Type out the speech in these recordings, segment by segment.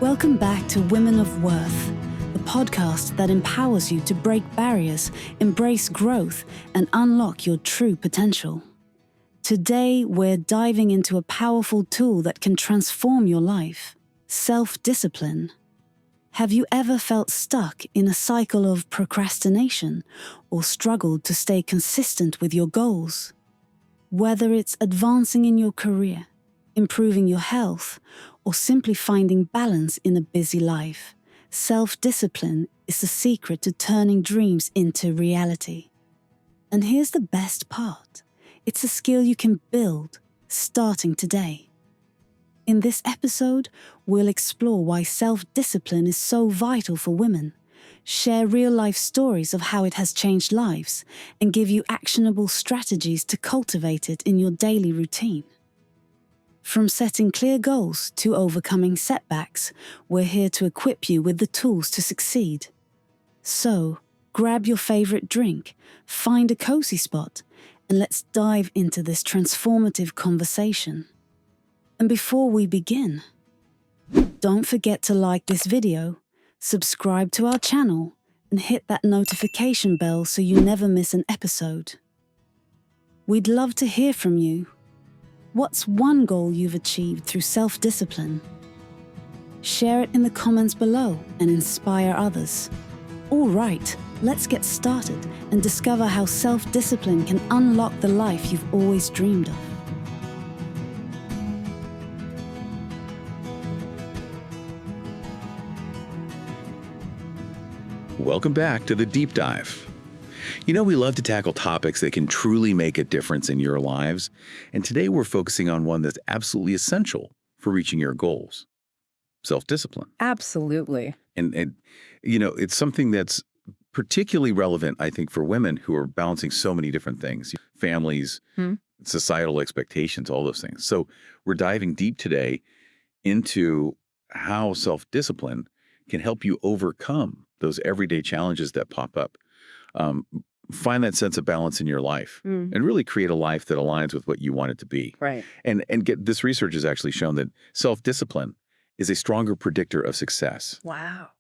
Welcome back to Women of Worth, the podcast that empowers you to break barriers, embrace growth, and unlock your true potential. Today, we're diving into a powerful tool that can transform your life: self-discipline. Have you ever felt stuck in a cycle of procrastination or struggled to stay consistent with your goals? Whether it's advancing in your career, improving your health, or simply finding balance in a busy life, self-discipline is the secret to turning dreams into reality. And here's the best part: it's a skill you can build starting today. In this episode, we'll explore why self-discipline is so vital for women, share real-life stories of how it has changed lives, and give you actionable strategies to cultivate it in your daily routine. From setting clear goals to overcoming setbacks, we're here to equip you with the tools to succeed. So, grab your favorite drink, find a cozy spot, and let's dive into this transformative conversation. And before we begin, don't forget to like this video, subscribe to our channel, and hit that notification bell so you never miss an episode. We'd love to hear from you. What's one goal you've achieved through self-discipline? Share it in the comments below and inspire others. All right, let's get started and discover how self-discipline can unlock the life you've always dreamed of. Welcome back to the Deep Dive. You know, we love to tackle topics that can truly make a difference in your lives, and today we're focusing on one that's absolutely essential for reaching your goals: self-discipline. Absolutely. And you know, it's something that's particularly relevant, I think, for women who are balancing so many different things: families, societal expectations, all those things. So we're diving deep today into how self-discipline can help you overcome those everyday challenges that pop up. Find that sense of balance in your life and really create a life that aligns with what you want it to be. Right. And get this research has actually shown that self-discipline is a stronger predictor of success Wow.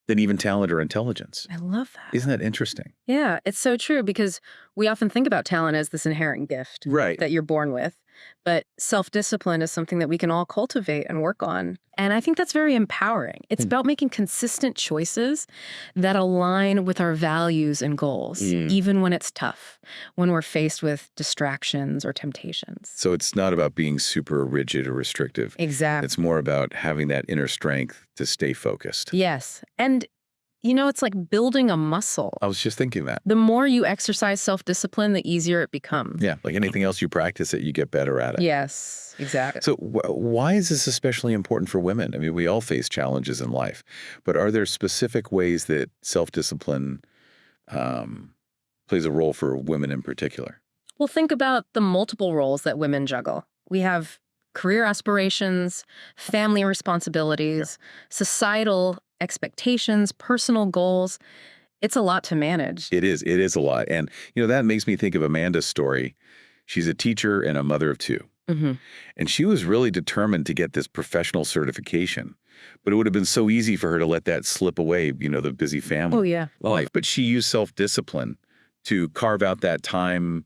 than even talent or intelligence. I love that. Isn't that interesting? Yeah, it's so true, because we often think about talent as this inherent gift that you're born with. But self-discipline is something that we can all cultivate and work on. And I think that's very empowering. It's about making consistent choices that align with our values and goals, even when it's tough, when we're faced with distractions or temptations. So it's not about being super rigid or restrictive. Exactly. It's more about having that inner strength to stay focused. Yes. And you know, it's like building a muscle. I was just thinking that. The more you exercise self-discipline, the easier it becomes. Yeah, like anything else, you practice it, you get better at it. Yes, exactly. So why is this especially important for women? I mean, we all face challenges in life, but are there specific ways that self-discipline plays a role for women in particular? Well, think about the multiple roles that women juggle. We have career aspirations, family responsibilities, societal expectations, personal goals. It's a lot to manage. It is. It is a lot. And, you know, that makes me think of Amanda's story. She's a teacher and a mother of two. And she was really determined to get this professional certification. But it would have been so easy for her to let that slip away, you know, the busy family life. But she used self-discipline to carve out that time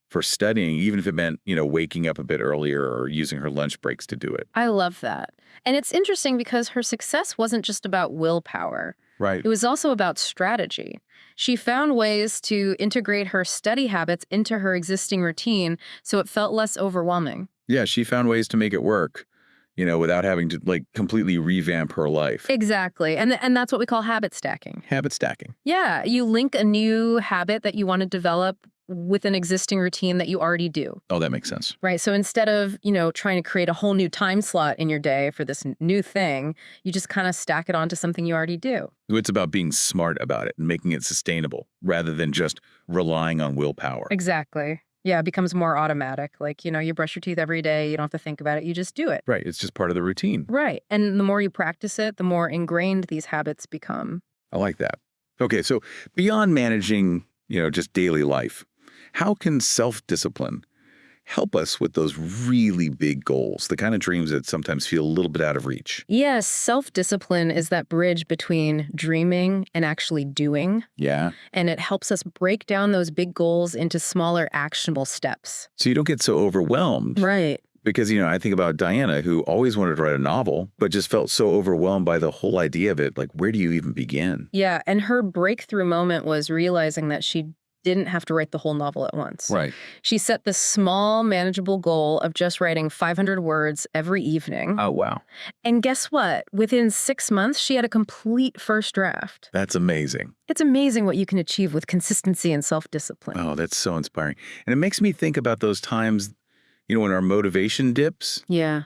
for studying, even if it meant, you know, waking up a bit earlier or using her lunch breaks to do it. I love that. And it's interesting because her success wasn't just about willpower. Right. It was also about strategy. She found ways to integrate her study habits into her existing routine so it felt less overwhelming. Yeah, she found ways to make it work, you know, without having to like completely revamp her life. Exactly. And that's what we call habit stacking. Habit stacking. Yeah. You link a new habit that you want to develop with an existing routine that you already do. Oh, that makes sense. Right. So instead of, you know, trying to create a whole new time slot in your day for this new thing, you just kind of stack it onto something you already do. It's about being smart about it and making it sustainable rather than just relying on willpower. Exactly. Yeah, it becomes more automatic. Like, you know, you brush your teeth every day. You don't have to think about it. You just do it. Right. It's just part of the routine. Right. And the more you practice it, the more ingrained these habits become. I like that. Okay. So beyond managing, you know, just daily life, how can self-discipline help us with those really big goals, the kind of dreams that sometimes feel a little bit out of reach. Yes, self-discipline is that bridge between dreaming and actually doing. Yeah. And it helps us break down those big goals into smaller, actionable steps. So you don't get so overwhelmed. Right. Because, I think about Diana, who always wanted to write a novel, but just felt so overwhelmed by the whole idea of it. Like, where do you even begin? Yeah, and her breakthrough moment was realizing that she didn't have to write the whole novel at once. Right. She set this small, manageable goal of just writing 500 words every evening. Oh, wow. And guess what? Within 6 months, she had a complete first draft. That's amazing. It's amazing what you can achieve with consistency and self-discipline. Oh, that's so inspiring. And it makes me think about those times, when our motivation dips. Yeah.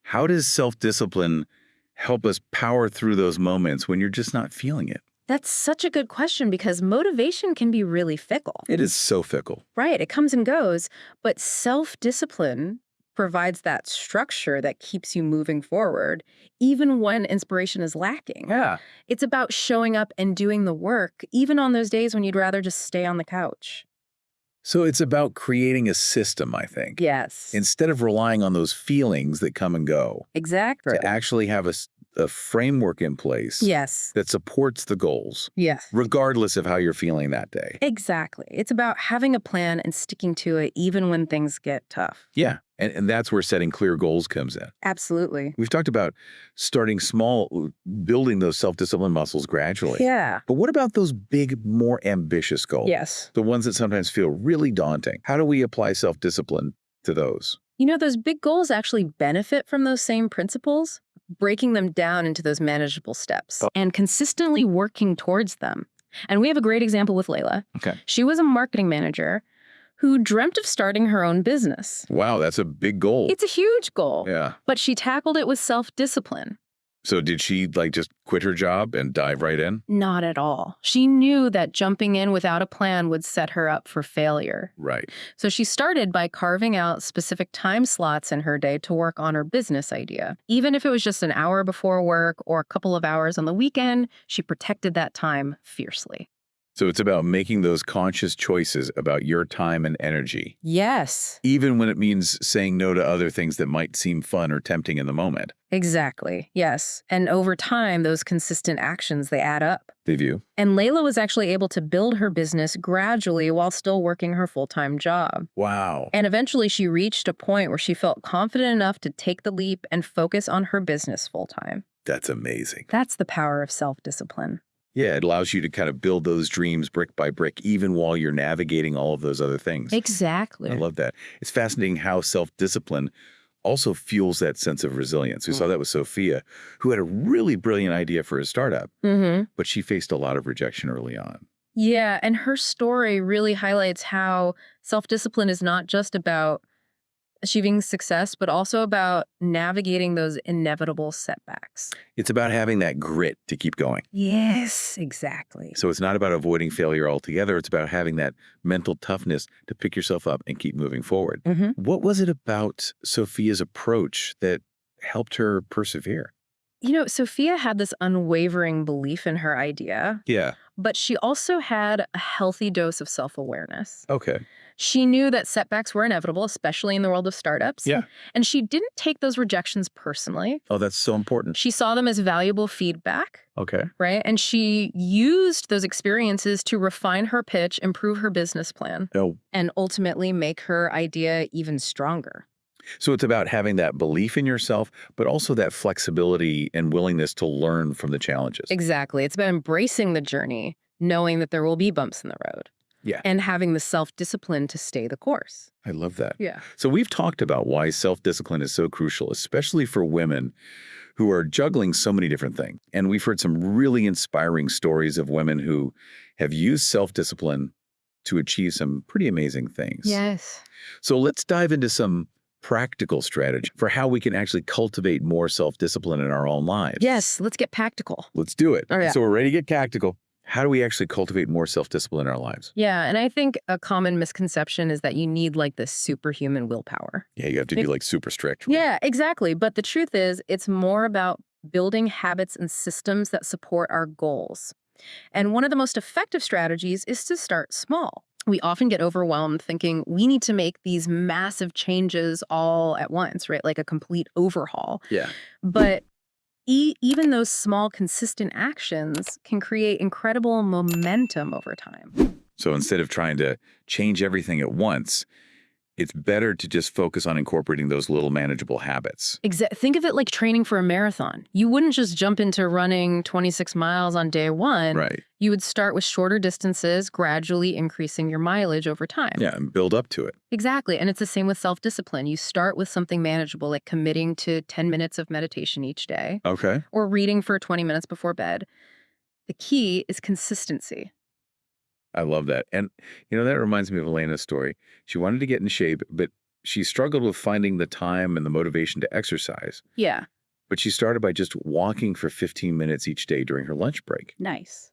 How does self-discipline help us power through those moments when you're just not feeling it? That's such a good question because motivation can be really fickle. It is so fickle. Right. It comes and goes. But self-discipline provides that structure that keeps you moving forward, even when inspiration is lacking. Yeah. It's about showing up and doing the work, even on those days when you'd rather just stay on the couch. So it's about creating a system, I think. Yes. Instead of relying on those feelings that come and go. Exactly. To actually have a framework in place. Yes. That supports the goals. Yes. Regardless of how you're feeling that day. Exactly. It's about having a plan and sticking to it even when things get tough. Yeah. And that's where setting clear goals comes in. Absolutely. We've talked about starting small, building those self-discipline muscles gradually. Yeah. But what about those big, more ambitious goals? Yes. The ones that sometimes feel really daunting. How do we apply self-discipline to those? Those big goals actually benefit from those same principles, breaking them down into those manageable steps and consistently working towards them. And we have a great example with Layla. Okay. She was a marketing manager who dreamt of starting her own business. Wow, that's a big goal. It's a huge goal. Yeah. But she tackled it with self-discipline. So did she just quit her job and dive right in? Not at all. She knew that jumping in without a plan would set her up for failure. Right. So she started by carving out specific time slots in her day to work on her business idea. Even if it was just an hour before work or a couple of hours on the weekend, she protected that time fiercely. So it's about making those conscious choices about your time and energy. Yes. Even when it means saying no to other things that might seem fun or tempting in the moment. Exactly. Yes. And over time, those consistent actions, they add up. They do. And Layla was actually able to build her business gradually while still working her full-time job. Wow. And eventually she reached a point where she felt confident enough to take the leap and focus on her business full-time. That's amazing. That's the power of self-discipline. Yeah, it allows you to kind of build those dreams brick by brick, even while you're navigating all of those other things. Exactly. I love that. It's fascinating how self-discipline also fuels that sense of resilience. We saw that with Sophia, who had a really brilliant idea for a startup, but she faced a lot of rejection early on. Yeah, and her story really highlights how self-discipline is not just about achieving success, but also about navigating those inevitable setbacks. It's about having that grit to keep going. Yes, exactly. So it's not about avoiding failure altogether. It's about having that mental toughness to pick yourself up and keep moving forward. What was it about Sophia's approach that helped her persevere? Sophia had this unwavering belief in her idea. Yeah. But she also had a healthy dose of self-awareness. Okay. She knew that setbacks were inevitable, especially in the world of startups. Yeah. And she didn't take those rejections personally. Oh, that's so important. She saw them as valuable feedback. Okay. Right? And she used those experiences to refine her pitch, improve her business plan, and ultimately make her idea even stronger. So it's about having that belief in yourself, but also that flexibility and willingness to learn from the challenges. Exactly. It's about embracing the journey, knowing that there will be bumps in the road. Yeah. And having the self-discipline to stay the course. I love that. Yeah. So we've talked about why self-discipline is so crucial, especially for women who are juggling so many different things. And we've heard some really inspiring stories of women who have used self-discipline to achieve some pretty amazing things. Yes. So let's dive into some practical strategy for how we can actually cultivate more self-discipline in our own lives. Yes, let's get practical. Let's do it. Oh, yeah. So we're ready to get tactical. How do we actually cultivate more self-discipline in our lives? Yeah, and I think a common misconception is that you need this superhuman willpower. Yeah, you have to be super strict. Yeah, exactly. But the truth is, it's more about building habits and systems that support our goals. And one of the most effective strategies is to start small. we often get overwhelmed thinking we need to make these massive changes all at once, right? Like a complete overhaul. Yeah. But even those small, consistent actions can create incredible momentum over time. So instead of trying to change everything at once, it's better to just focus on incorporating those little manageable habits. Think of it like training for a marathon. You wouldn't just jump into running 26 miles on day one. Right. You would start with shorter distances, gradually increasing your mileage over time. Yeah, and build up to it. Exactly. And it's the same with self-discipline. You start with something manageable, like committing to 10 minutes of meditation each day. Okay. Or reading for 20 minutes before bed. The key is consistency. I love that. And, that reminds me of Elena's story. She wanted to get in shape, but she struggled with finding the time and the motivation to exercise. Yeah. But she started by just walking for 15 minutes each day during her lunch break. Nice.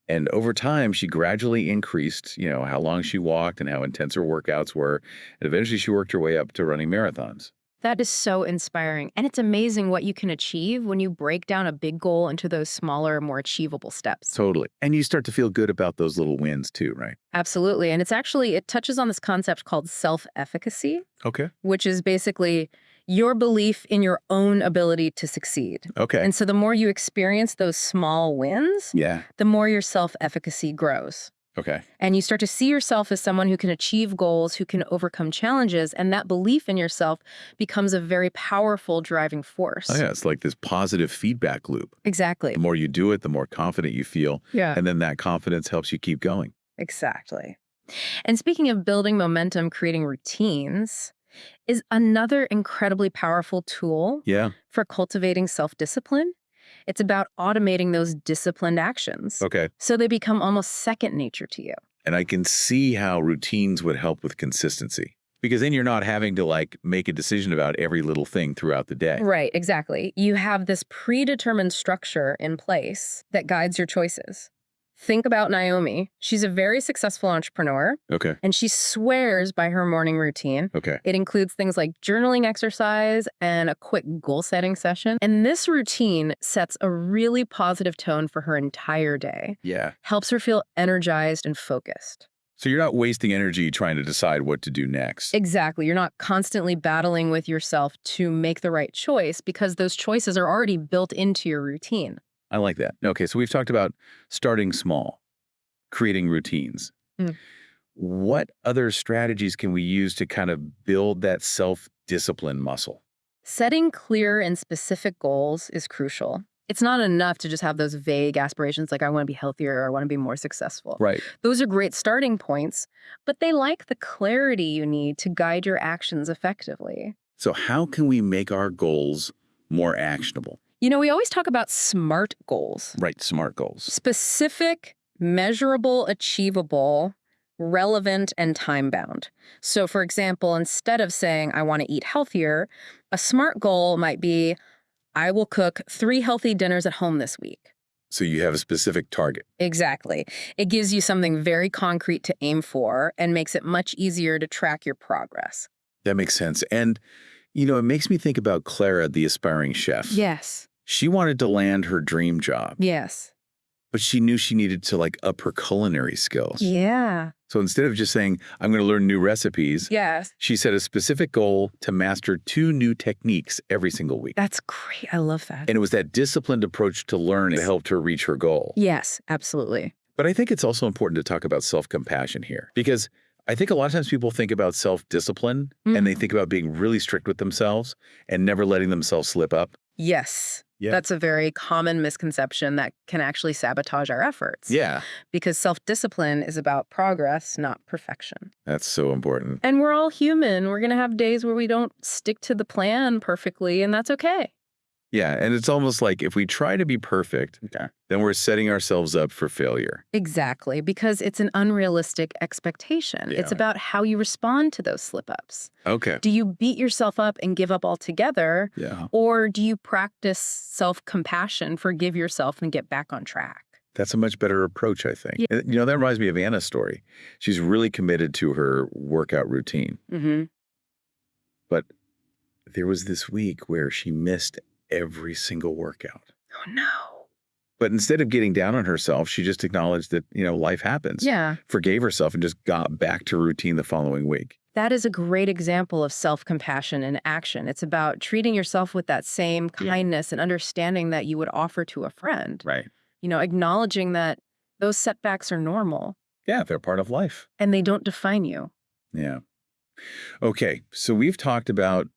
And over time, she gradually increased, how long she walked and how intense her workouts were. And eventually she worked her way up to running marathons. That is so inspiring. And it's amazing what you can achieve when you break down a big goal into those smaller, more achievable steps. Totally. And you start to feel good about those little wins too, right? Absolutely. And it touches on this concept called self-efficacy. Okay. Which is basically your belief in your own ability to succeed. Okay. And so the more you experience those small wins, the more your self-efficacy grows. Okay. And you start to see yourself as someone who can achieve goals, who can overcome challenges, and that belief in yourself becomes a very powerful driving force. Oh, yeah. It's like this positive feedback loop. Exactly. The more you do it, the more confident you feel. Yeah. And then that confidence helps you keep going. Exactly. And speaking of building momentum, creating routines is another incredibly powerful tool for cultivating self-discipline. It's about automating those disciplined actions. Okay. So they become almost second nature to you. And I can see how routines would help with consistency. Because then you're not having to make a decision about every little thing throughout the day. Right, exactly. You have this predetermined structure in place that guides your choices. Think about Naomi. She's a very successful entrepreneur. Okay. And she swears by her morning routine. Okay. It includes things like journaling exercise and a quick goal-setting session. And this routine sets a really positive tone for her entire day. Yeah. Helps her feel energized and focused. So you're not wasting energy trying to decide what to do next. Exactly. You're not constantly battling with yourself to make the right choice because those choices are already built into your routine. I like that. Okay, so we've talked about starting small, creating routines. What other strategies can we use to kind of build that self-discipline muscle? Setting clear and specific goals is crucial. It's not enough to just have those vague aspirations like I want to be healthier or I want to be more successful. Right. Those are great starting points, but they lack the clarity you need to guide your actions effectively. So how can we make our goals more actionable? We always talk about SMART goals. Right, SMART goals. Specific, measurable, achievable, relevant, and time-bound. So, for example, instead of saying, I want to eat healthier, a SMART goal might be, I will cook 3 healthy dinners at home this week. So you have a specific target. Exactly. It gives you something very concrete to aim for and makes it much easier to track your progress. That makes sense. And, it makes me think about Clara, the aspiring chef. Yes. She wanted to land her dream job. Yes. But she knew she needed to up her culinary skills. Yeah. So instead of just saying, I'm going to learn new recipes, she set a specific goal to master 2 new techniques every single week. That's great. I love that. And it was that disciplined approach to learn that helped her reach her goal. Yes, absolutely. But I think it's also important to talk about self-compassion here, because I think a lot of times people think about self-discipline and they think about being really strict with themselves and never letting themselves slip up. Yes. Yeah. That's a very common misconception that can actually sabotage our efforts. Yeah. Because self-discipline is about progress, not perfection. That's so important. And we're all human. We're going to have days where we don't stick to the plan perfectly, and that's okay. Yeah, and it's almost like if we try to be perfect, then we're setting ourselves up for failure. Exactly, because it's an unrealistic expectation. Yeah. It's about how you respond to those slip-ups. Okay. Do you beat yourself up and give up altogether? Yeah. Or do you practice self-compassion, forgive yourself, and get back on track? That's a much better approach, I think. Yeah. And, that reminds me of Anna's story. She's really committed to her workout routine. But there was this week where she missed every single workout. Oh, no. But instead of getting down on herself, she just acknowledged that, life happens. Yeah. Forgave herself and just got back to routine the following week. That is a great example of self-compassion in action. It's about treating yourself with that same kindness and understanding that you would offer to a friend. Right. Acknowledging that those setbacks are normal. Yeah, they're part of life. And they don't define you. Yeah. Okay, so we've talked about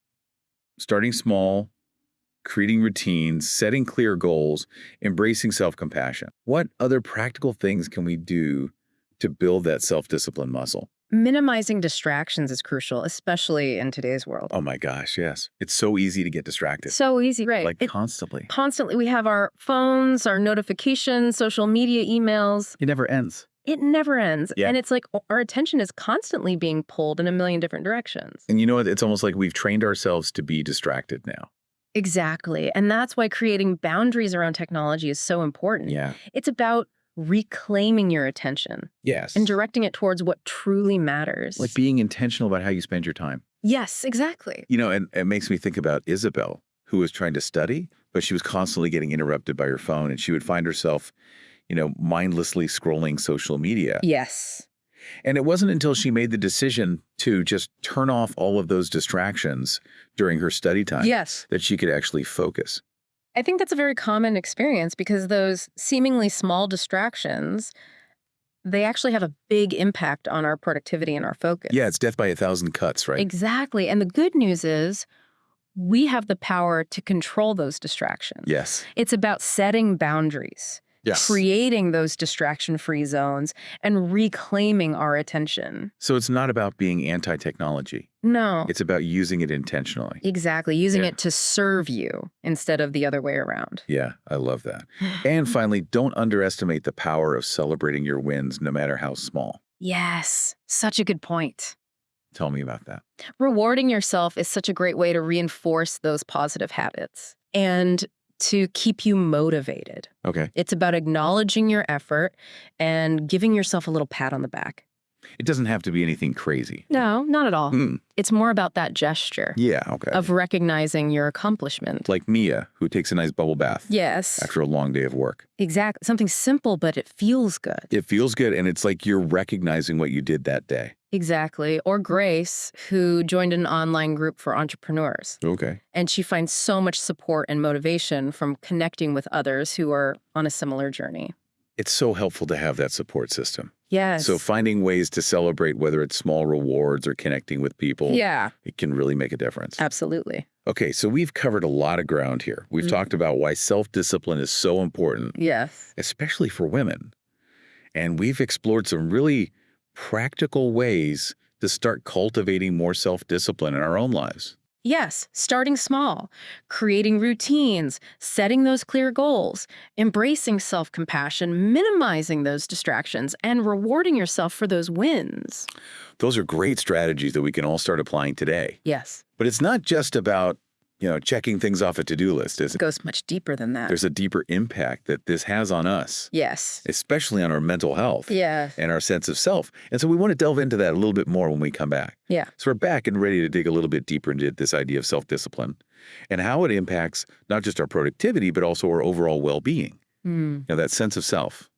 starting small, creating routines, setting clear goals, embracing self-compassion. What other practical things can we do to build that self-discipline muscle? Minimizing distractions is crucial, especially in today's world. Oh my gosh, yes. It's so easy to get distracted. So easy, right? Like constantly. Constantly. We have our phones, our notifications, social media, emails. It never ends. It never ends. Yeah. And it's like our attention is constantly being pulled in a million different directions. And you know what? It's almost like we've trained ourselves to be distracted now. Exactly. And that's why creating boundaries around technology is so important. Yeah. It's about reclaiming your attention. Yes. And directing it towards what truly matters. Like being intentional about how you spend your time. Yes, exactly. And it makes me think about Isabel, who was trying to study, but she was constantly getting interrupted by her phone, and she would find herself, mindlessly scrolling social media. Yes. And it wasn't until she made the decision to just turn off all of those distractions during her study time that she could actually focus. I think that's a very common experience because those seemingly small distractions, they actually have a big impact on our productivity and our focus. Yeah, it's death by 1,000 cuts, right? Exactly. And the good news is we have the power to control those distractions. Yes. It's about setting boundaries. Yes. Creating those distraction-free zones and reclaiming our attention. So it's not about being anti-technology. No. It's about using it intentionally. Exactly. Using it to serve you instead of the other way around. Yeah, I love that. And finally, don't underestimate the power of celebrating your wins, no matter how small. Yes. Such a good point. Tell me about that. Rewarding yourself is such a great way to reinforce those positive habits and to keep you motivated. Okay. It's about acknowledging your effort and giving yourself a little pat on the back. It doesn't have to be anything crazy. No, not at all. It's more about that gesture. Yeah, okay. Of recognizing your accomplishment. Like Mia, who takes a nice bubble bath. Yes. After a long day of work. Exactly. Something simple, but it feels good. It feels good, and it's like you're recognizing what you did that day. Exactly. Or Grace, who joined an online group for entrepreneurs. Okay. And she finds so much support and motivation from connecting with others who are on a similar journey. It's so helpful to have that support system. Yes. So finding ways to celebrate, whether it's small rewards or connecting with people, it can really make a difference. Absolutely. Okay, so we've covered a lot of ground here. We've talked about why self-discipline is so important. Yes. Especially for women. And we've explored some really practical ways to start cultivating more self-discipline in our own lives. Yes, starting small, creating routines, setting those clear goals, embracing self-compassion, minimizing those distractions, and rewarding yourself for those wins. Those are great strategies that we can all start applying today. Yes. But it's not just about, checking things off a to-do list, is it? It goes much deeper than that. There's a deeper impact that this has on us. Yes. Especially on our mental health. Yeah. And our sense of self. And so we want to delve into that a little bit more when we come back. Yeah. So we're back and ready to dig a little bit deeper into this idea of self-discipline and how it impacts not just our productivity, but also our overall well-being. That sense of self.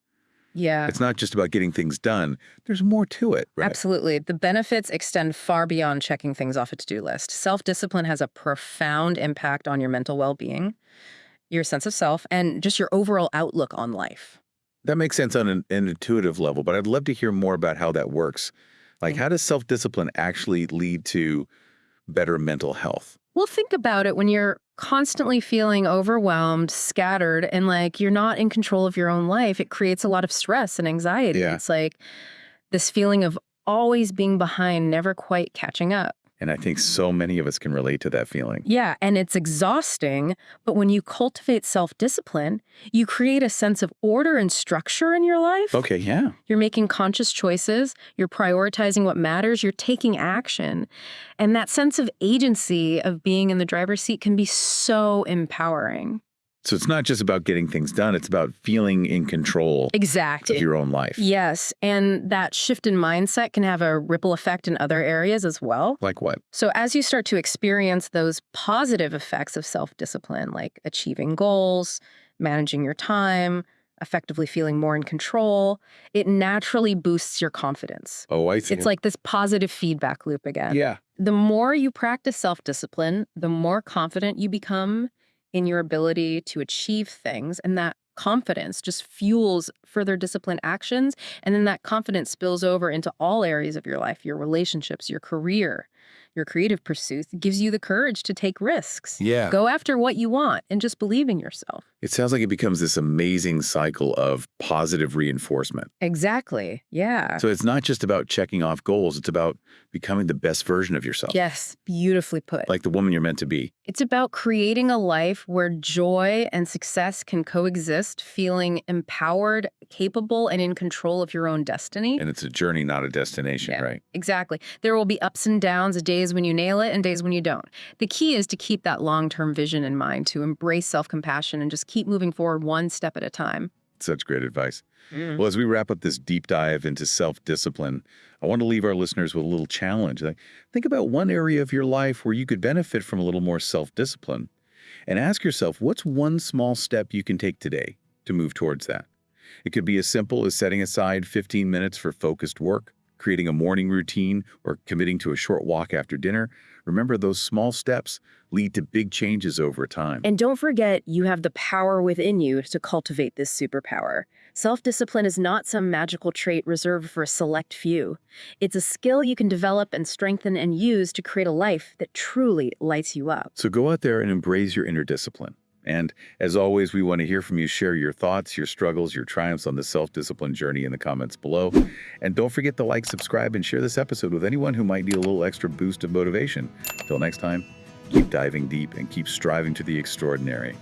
Yeah. It's not just about getting things done. There's more to it, right? Absolutely. The benefits extend far beyond checking things off a to-do list. Self-discipline has a profound impact on your mental well-being, your sense of self, and just your overall outlook on life. That makes sense on an intuitive level, but I'd love to hear more about how that works. Like, how does self-discipline actually lead to better mental health? Well, think about it when you're constantly feeling overwhelmed, scattered, and like you're not in control of your own life. It creates a lot of stress and anxiety. Yeah. It's like this feeling of always being behind, never quite catching up. And I think so many of us can relate to that feeling. Yeah, and it's exhausting, but when you cultivate self-discipline, you create a sense of order and structure in your life. Okay, yeah. You're making conscious choices, you're prioritizing what matters, you're taking action. And that sense of agency of being in the driver's seat can be so empowering. So it's not just about getting things done, it's about feeling in control Exactly. of your own life. Yes, and that shift in mindset can have a ripple effect in other areas as well. Like what? So as you start to experience those positive effects of self-discipline, like achieving goals, managing your time, effectively feeling more in control, it naturally boosts your confidence. Oh, I see. It's like this positive feedback loop again. Yeah. The more you practice self-discipline, the more confident you become in your ability to achieve things. And that confidence just fuels further disciplined actions. And then that confidence spills over into all areas of your life, your relationships, your career, your creative pursuits. It gives you the courage to take risks. Yeah. Go after what you want and just believe in yourself. It sounds like it becomes this amazing cycle of positive reinforcement. Exactly. Yeah. So it's not just about checking off goals. It's about becoming the best version of yourself. Yes. Beautifully put. Like the woman you're meant to be. It's about creating a life where joy and success can coexist, feeling empowered, capable, and in control of your own destiny. And it's a journey, not a destination, right? Exactly. There will be ups and downs, days when you nail it and days when you don't. The key is to keep that long-term vision in mind, to embrace self-compassion and just keep moving forward one step at a time. Such great advice. Well, as we wrap up this deep dive into self-discipline, I want to leave our listeners with a little challenge. Like, think about one area of your life where you could benefit from a little more self-discipline, and ask yourself, what's one small step you can take today to move towards that? It could be as simple as setting aside 15 minutes for focused work, creating a morning routine, or committing to a short walk after dinner. Remember, those small steps lead to big changes over time. And don't forget, you have the power within you to cultivate this superpower. Self-discipline is not some magical trait reserved for a select few. It's a skill you can develop and strengthen and use to create a life that truly lights you up. So go out there and embrace your inner discipline. And as always, we want to hear from you. Share your thoughts, your struggles, your triumphs on the self-discipline journey in the comments below. And don't forget to like, subscribe, and share this episode with anyone who might need a little extra boost of motivation. Till next time, keep diving deep and keep striving to the extraordinary.